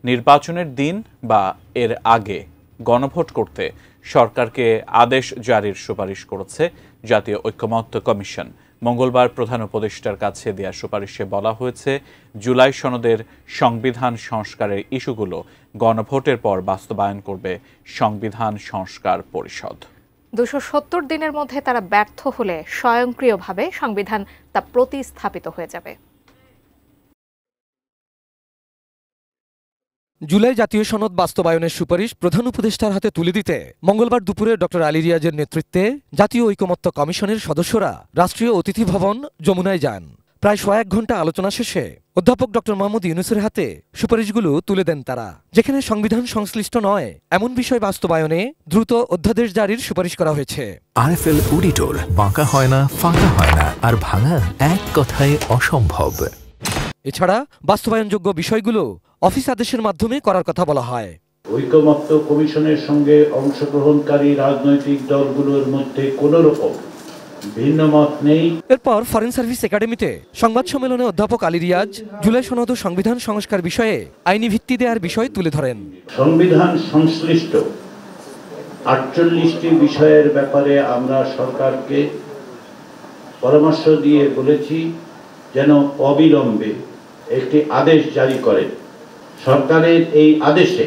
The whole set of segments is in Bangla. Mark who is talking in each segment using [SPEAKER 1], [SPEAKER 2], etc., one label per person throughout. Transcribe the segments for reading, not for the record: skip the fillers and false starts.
[SPEAKER 1] নির্বাচনের দিন বা এর আগে গণভোট করতে সরকারকে আদেশ জারির সুপারিশ করেছে জাতীয় ঐকমত্য কমিশন। মঙ্গলবার প্রধান উপদেষ্টার কাছে দেয়া সুপারিশে বলা হয়েছে, জুলাই সনদের সংবিধান সংস্কারের ইস্যুগুলো গণভোটের পর বাস্তবায়ন করবে সংবিধান সংস্কার পরিষদ।
[SPEAKER 2] ২৭০ দিনের মধ্যে তারা ব্যর্থ হলে স্বয়ংক্রিয়ভাবে সংবিধান তা প্রতিস্থাপিত হয়ে যাবে।
[SPEAKER 3] জুলাই জাতীয় সনদ বাস্তবায়নের সুপারিশ প্রধান উপদেষ্টার হাতে তুলে দিতে মঙ্গলবার দুপুরে ডক্টর আলী রিয়াজের নেতৃত্বে জাতীয় ঐকমত্য কমিশনের সদস্যরা রাষ্ট্রীয় অতিথি ভবন যমুনায় যান। প্রায় ১০১ ঘণ্টা আলোচনা শেষে অধ্যাপক ডক্টর মোহাম্মদ ইউনূসের হাতে সুপারিশগুলো তুলে দেন তারা। যেখানে সংবিধান সংশ্লিষ্ট নয় এমন বিষয় বাস্তবায়নে দ্রুত অধ্যাদেশ জারির সুপারিশ করা হয়েছে।
[SPEAKER 4] আরএফএল অডিটর, বাঁকা হয় না, ফাঁকা হয় না, আর ভাঙা এক কথায় অসম্ভব।
[SPEAKER 3] এছাড়া বাস্তবায়নযোগ্য বিষয়গুলো অফিস আদেশের মাধ্যমে করার কথা বলা হয়।
[SPEAKER 5] ঐকমত্য কমিশনের সঙ্গে অংশগ্রহণকারী রাজনৈতিক দলগুলোর মধ্যে কোনো রকম ভিন্ন মত নেই।
[SPEAKER 3] এরপর ফরেন সার্ভিস একাডেমিতে সংবাদ সম্মেলনে অধ্যাপক আলী রিয়াজ জুলাই সনদ ও সংবিধান সংস্কার বিষয়ে আইনি ভিত্তি দেওয়ার বিষয় তুলে ধরেন।
[SPEAKER 5] সংবিধান সংশ্লিষ্ট 48টি বিষয়ের ব্যাপারে আমরা সরকারকে পরামর্শ দিয়ে বলেছি যেন অবিলম্বে একটি আদেশ জারি করে। সরকারের এই আদেশে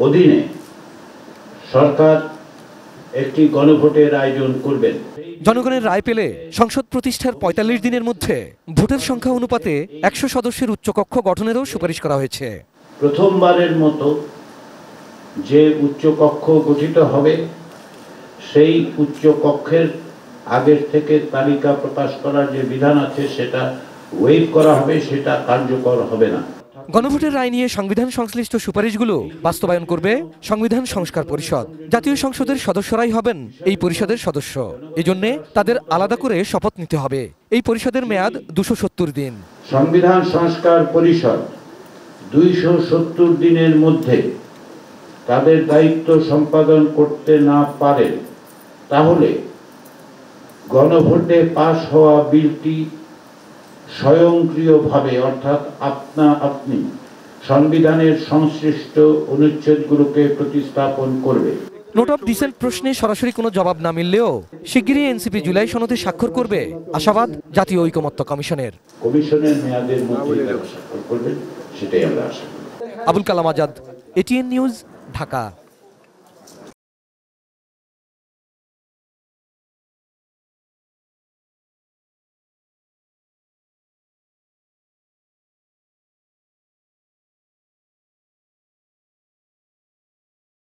[SPEAKER 5] অধীনে সরকার একটি গণভোটের আয়োজন করবেন।
[SPEAKER 3] জনগণের রায় পেলে সংসদ প্রতিষ্ঠার ৪৫ দিনের মধ্যে ভোটের সংখ্যা অনুপাতে ১০০ সদস্যের উচ্চকক্ষ গঠনেরও সুপারিশ করা হয়েছে।
[SPEAKER 5] প্রথমবারের মতো যে উচ্চকক্ষ গঠিত হবে সেই উচ্চকক্ষের আগের থেকে তালিকা প্রকাশ করার যে বিধান আছে সেটা ওয়েভ করা হবে, সেটা কার্যকর হবে না।
[SPEAKER 3] গণভোটের রায় নিয়ে সংবিধান সংশ্লিষ্ট সুপারিশগুলো বাস্তবায়ন করবে সংবিধান সংস্কার পরিষদ। জাতীয় সংসদের সদস্যরাই হবেন এই পরিষদের সদস্য। এজন্য তাদের আলাদা করে শপথ নিতে হবে। এই পরিষদের মেয়াদ ২৭০ দিন।
[SPEAKER 5] সংবিধান সংস্কার পরিষদ ২৭০ দিনের মধ্যে তাদের দায়িত্ব সম্পাদন করতে না পারে তাহলে গণভোটে পাশ হওয়া বিলটি স্বয়ংক্রিয়ভাবে অর্থাৎ আপনি সংবিধানের সংশ্লিষ্ট অনুচ্ছেদগুলোকে প্রতিস্থাপন করবে।
[SPEAKER 3] নোট অফ ডিসেন্ট প্রশ্নে সরাসরি কোনো জবাব না মিললেও শিগগিরই এনসিপি জুলাই সনদে স্বাক্ষর করবে আশাবাদ জাতীয় ঐকমত্য কমিশনের।
[SPEAKER 5] কমিশনের মেয়াদের মধ্যে স্বাক্ষর করবে, সেটাই আমরা আশা করি।
[SPEAKER 3] Abul Kalam Azad, ATN news, Dhaka.